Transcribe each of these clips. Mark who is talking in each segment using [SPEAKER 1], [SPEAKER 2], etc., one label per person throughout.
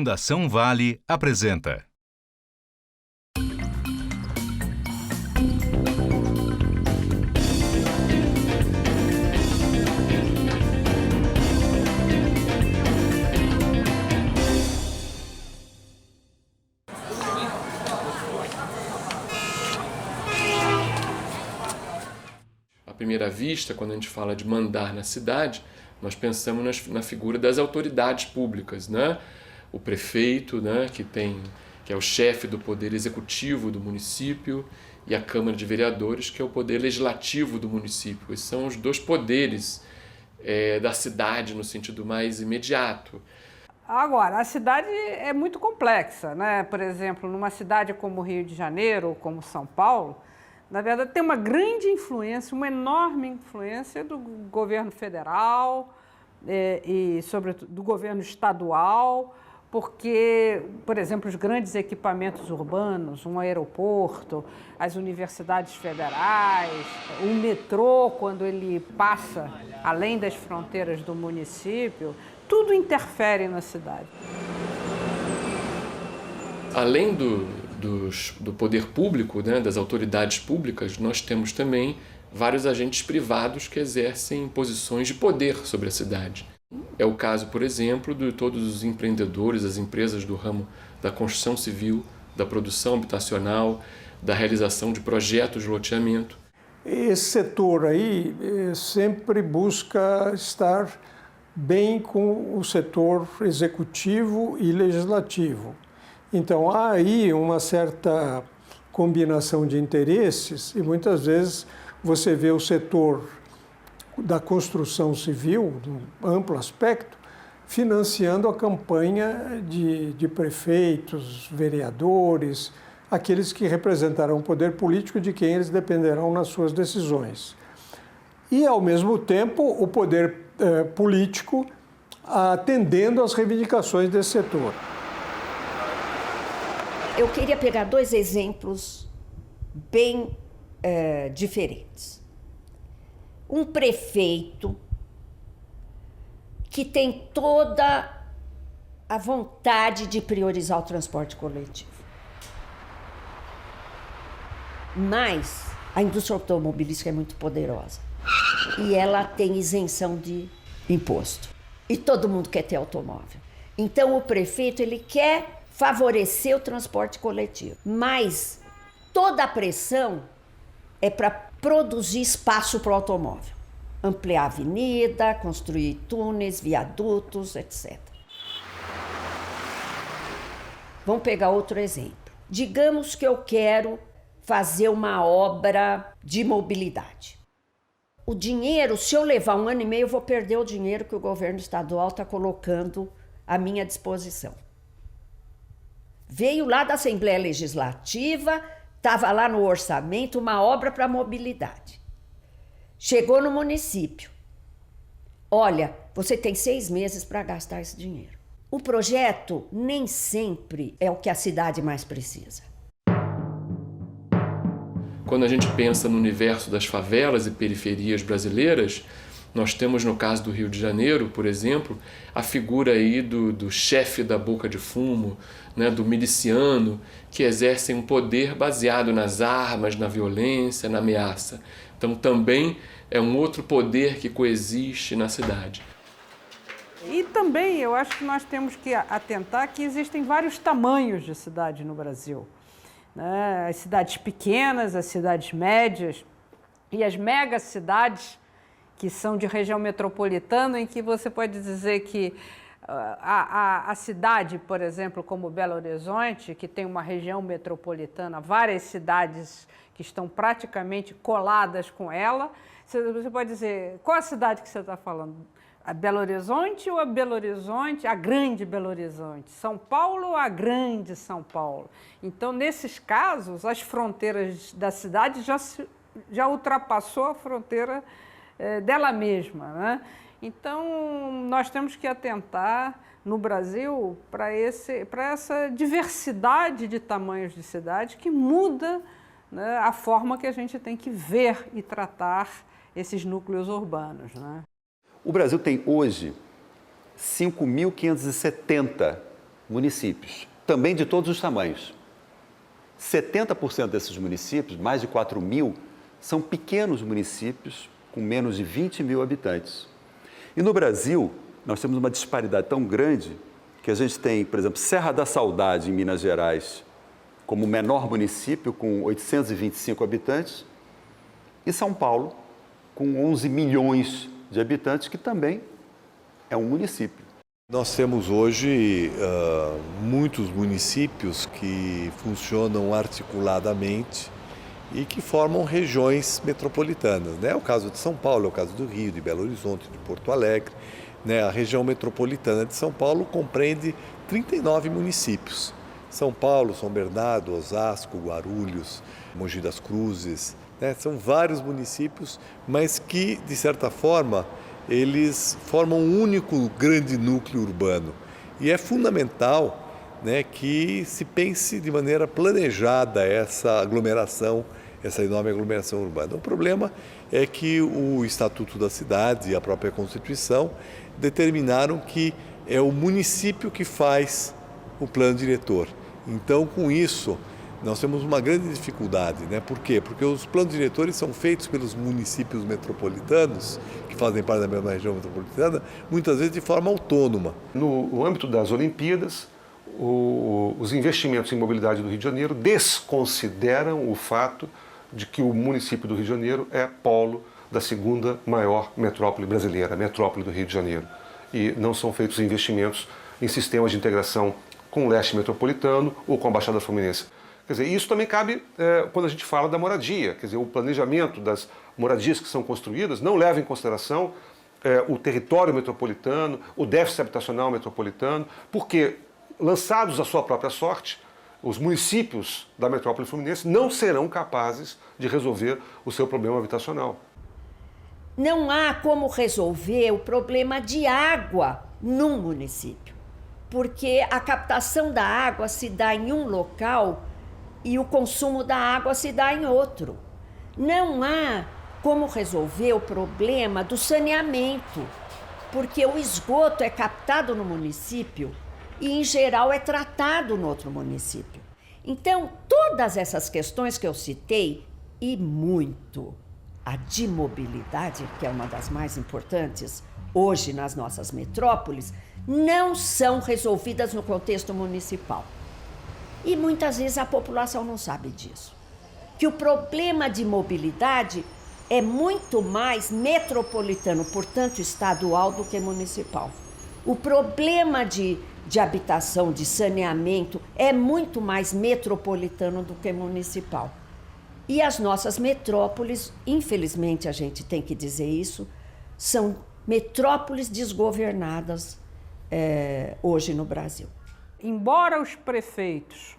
[SPEAKER 1] Fundação Vale apresenta.
[SPEAKER 2] À primeira vista, quando a gente fala de mandar na cidade, nós pensamos na figura das autoridades públicas, né? O prefeito, né? que é o chefe do poder executivo do município, e a Câmara de Vereadores, que é o poder legislativo do município. Esses são os dois poderes da cidade no sentido mais imediato.
[SPEAKER 3] Agora, a cidade é muito complexa, né? Por exemplo, numa cidade como o Rio de Janeiro ou como São Paulo, na verdade, tem uma grande influência, uma enorme influência do governo federal e, sobretudo, do governo estadual, porque, por exemplo, os grandes equipamentos urbanos, um aeroporto, as universidades federais, o metrô, quando ele passa além das fronteiras do município, tudo interfere na cidade.
[SPEAKER 2] Além do poder público, né, das autoridades públicas, nós temos também vários agentes privados que exercem posições de poder sobre a cidade. É o caso, por exemplo, de todos os empreendedores, as empresas do ramo da construção civil, da produção habitacional, da realização de projetos de loteamento.
[SPEAKER 4] Esse setor aí sempre busca estar bem com o setor executivo e legislativo. Então, há aí uma certa combinação de interesses e muitas vezes você vê o setor da construção civil, de um amplo aspecto, financiando a campanha de prefeitos, vereadores, aqueles que representarão o poder político de quem eles dependerão nas suas decisões. E, ao mesmo tempo, o poder político atendendo às reivindicações desse setor.
[SPEAKER 5] Eu queria pegar dois exemplos bem diferentes. Um prefeito que tem toda a vontade de priorizar o transporte coletivo. Mas a indústria automobilística é muito poderosa e ela tem isenção de imposto. E todo mundo quer ter automóvel. Então o prefeito ele quer favorecer o transporte coletivo, mas toda a pressão é para produzir espaço para o automóvel, ampliar a avenida, construir túneis, viadutos, etc. Vamos pegar outro exemplo. Digamos que eu quero fazer uma obra de mobilidade. O dinheiro, se eu levar 1 ano e meio, eu vou perder o dinheiro que o governo estadual está colocando à minha disposição. Veio lá da Assembleia Legislativa, estava lá no orçamento uma obra para mobilidade. Chegou no município. Olha, você tem 6 meses para gastar esse dinheiro. O projeto nem sempre é o que a cidade mais precisa.
[SPEAKER 2] Quando a gente pensa no universo das favelas e periferias brasileiras, nós temos, no caso do Rio de Janeiro, por exemplo, a figura aí do chefe da boca de fumo, né, do miliciano, que exercem um poder baseado nas armas, na violência, na ameaça. Então também é um outro poder que coexiste na cidade.
[SPEAKER 3] E também eu acho que nós temos que atentar que existem vários tamanhos de cidade no Brasil, né? As cidades pequenas, as cidades médias e as megacidades, que são de região metropolitana, em que você pode dizer que a cidade, por exemplo, como Belo Horizonte, que tem uma região metropolitana, várias cidades que estão praticamente coladas com ela, você pode dizer, qual a cidade que você está falando? A Belo Horizonte ou a Belo Horizonte, a grande Belo Horizonte? São Paulo ou a grande São Paulo? Então, nesses casos, as fronteiras da cidade já ultrapassou a fronteira dela mesma, né? Então, nós temos que atentar no Brasil para essa diversidade de tamanhos de cidade que muda, né, a forma que a gente tem que ver e tratar esses núcleos urbanos, né?
[SPEAKER 6] O Brasil tem hoje 5.570 municípios, também de todos os tamanhos. 70% desses municípios, mais de 4 mil, são pequenos municípios com menos de 20 mil habitantes. E no Brasil, nós temos uma disparidade tão grande que a gente tem, por exemplo, Serra da Saudade, em Minas Gerais, como o menor município, com 825 habitantes, e São Paulo, com 11 milhões de habitantes, que também é um município.
[SPEAKER 7] Nós temos hoje muitos municípios que funcionam articuladamente e que formam regiões metropolitanas, né? É o caso de São Paulo, é o caso do Rio, de Belo Horizonte, de Porto Alegre, né? A região metropolitana de São Paulo compreende 39 municípios. São Paulo, São Bernardo, Osasco, Guarulhos, Mogi das Cruzes, né? São vários municípios, mas que, de certa forma, eles formam um único grande núcleo urbano. E é fundamental, né, que se pense de maneira planejada essa aglomeração, essa enorme aglomeração urbana. O problema é que o Estatuto da Cidade e a própria Constituição determinaram que é o município que faz o plano diretor. Então, com isso, nós temos uma grande dificuldade, né? Por quê? Porque os planos diretores são feitos pelos municípios metropolitanos, que fazem parte da mesma região metropolitana, muitas vezes de forma autônoma.
[SPEAKER 8] No âmbito das Olimpíadas, os investimentos em mobilidade do Rio de Janeiro desconsideram o fato de que o município do Rio de Janeiro é polo da segunda maior metrópole brasileira, a metrópole do Rio de Janeiro. E não são feitos investimentos em sistemas de integração com o leste metropolitano ou com a Baixada Fluminense. Quer dizer, isso também cabe quando a gente fala da moradia. Quer dizer, o planejamento das moradias que são construídas não leva em consideração o território metropolitano, o déficit habitacional metropolitano, porque, lançados à sua própria sorte, os municípios da metrópole fluminense não serão capazes de resolver o seu problema habitacional.
[SPEAKER 5] Não há como resolver o problema de água num município, porque a captação da água se dá em um local e o consumo da água se dá em outro. Não há como resolver o problema do saneamento, porque o esgoto é captado no município e, em geral, é tratado no outro município. Então, todas essas questões que eu citei, e muito a de mobilidade, que é uma das mais importantes hoje nas nossas metrópoles, não são resolvidas no contexto municipal. E muitas vezes a população não sabe disso. Que o problema de mobilidade é muito mais metropolitano, portanto estadual, do que municipal. O problema de habitação, de saneamento, é muito mais metropolitano do que municipal. E as nossas metrópoles, infelizmente a gente tem que dizer isso, são metrópoles desgovernadas hoje no Brasil.
[SPEAKER 3] Embora os prefeitos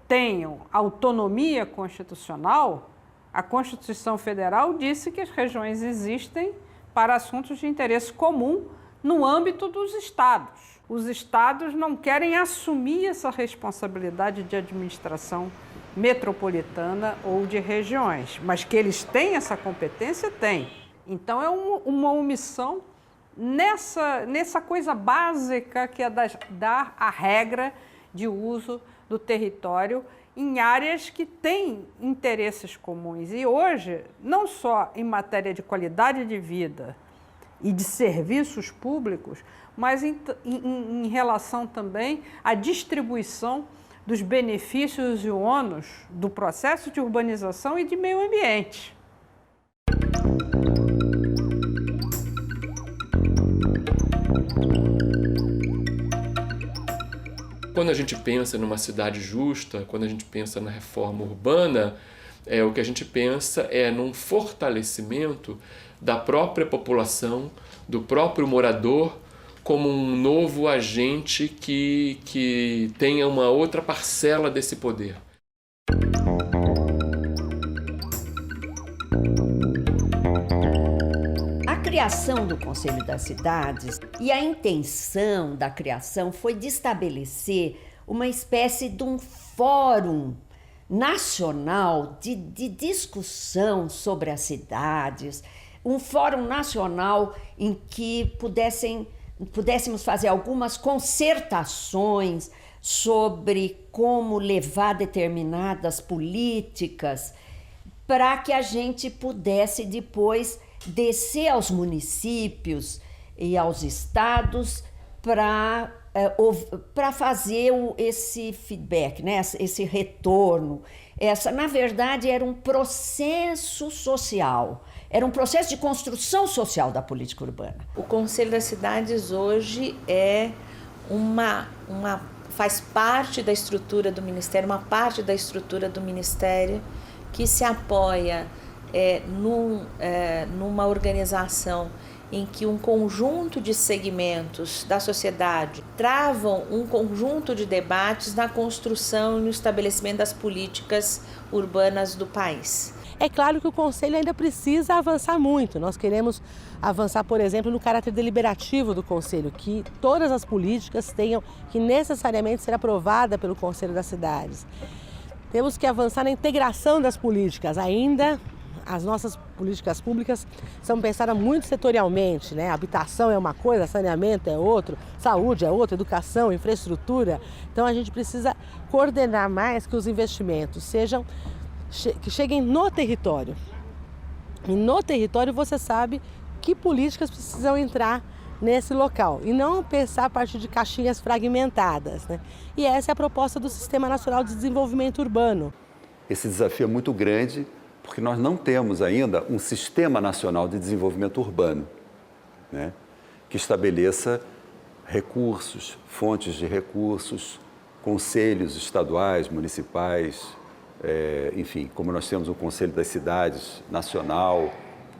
[SPEAKER 3] tenham autonomia constitucional, a Constituição Federal disse que as regiões existem para assuntos de interesse comum no âmbito dos estados. Os estados não querem assumir essa responsabilidade de administração metropolitana ou de regiões, mas que eles têm essa competência, têm. Então é uma omissão nessa coisa básica que é dar a regra de uso do território em áreas que têm interesses comuns. E hoje, não só em matéria de qualidade de vida e de serviços públicos, mas em relação também à distribuição dos benefícios e ônus do processo de urbanização e de meio ambiente.
[SPEAKER 2] Quando a gente pensa numa cidade justa, quando a gente pensa na reforma urbana, o que a gente pensa é num fortalecimento da própria população, do próprio morador, como um novo agente que tenha uma outra parcela desse poder.
[SPEAKER 5] A criação do Conselho das Cidades e a intenção da criação foi de estabelecer uma espécie de um fórum nacional de discussão sobre as cidades, um fórum nacional em que pudessem pudéssemos fazer algumas concertações sobre como levar determinadas políticas para que a gente pudesse depois descer aos municípios e aos estados para fazer esse feedback, né? Esse retorno. Na verdade, era um processo social, era um processo de construção social da política urbana.
[SPEAKER 9] O Conselho das Cidades hoje faz parte da estrutura do Ministério, uma parte da estrutura do Ministério que se apoia numa organização em que um conjunto de segmentos da sociedade travam um conjunto de debates na construção e no estabelecimento das políticas urbanas do país.
[SPEAKER 10] É claro que o Conselho ainda precisa avançar muito. Nós queremos avançar, por exemplo, no caráter deliberativo do Conselho, que todas as políticas tenham que necessariamente ser aprovadas pelo Conselho das Cidades. Temos que avançar na integração das políticas. Ainda as nossas políticas públicas são pensadas muito setorialmente, né? Habitação é uma coisa, saneamento é outro, saúde é outra, educação, infraestrutura. Então a gente precisa coordenar mais que os investimentos que cheguem no território. E no território você sabe que políticas precisam entrar nesse local e não pensar a partir de caixinhas fragmentadas, né? E essa é a proposta do Sistema Nacional de Desenvolvimento Urbano.
[SPEAKER 6] Esse desafio é muito grande porque nós não temos ainda um Sistema Nacional de Desenvolvimento Urbano, né? Que estabeleça recursos, fontes de recursos, conselhos estaduais, municipais, enfim, como nós temos o Conselho das Cidades Nacional,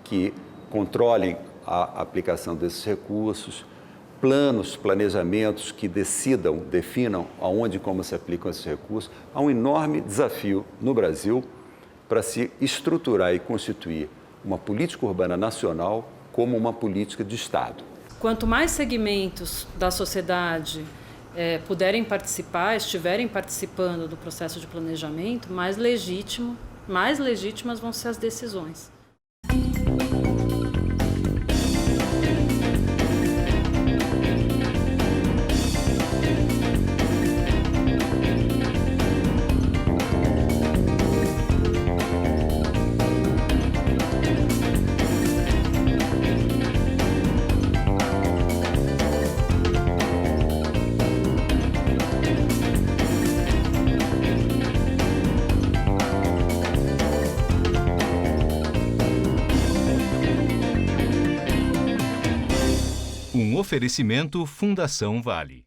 [SPEAKER 6] que controlem a aplicação desses recursos, planejamentos que definam aonde e como se aplicam esses recursos. Há um enorme desafio no Brasil para se estruturar e constituir uma política urbana nacional como uma política de Estado.
[SPEAKER 11] Quanto mais segmentos da sociedade puderem participar, estiverem participando do processo de planejamento, mais legítimas vão ser as decisões.
[SPEAKER 1] Um oferecimento Fundação Vale.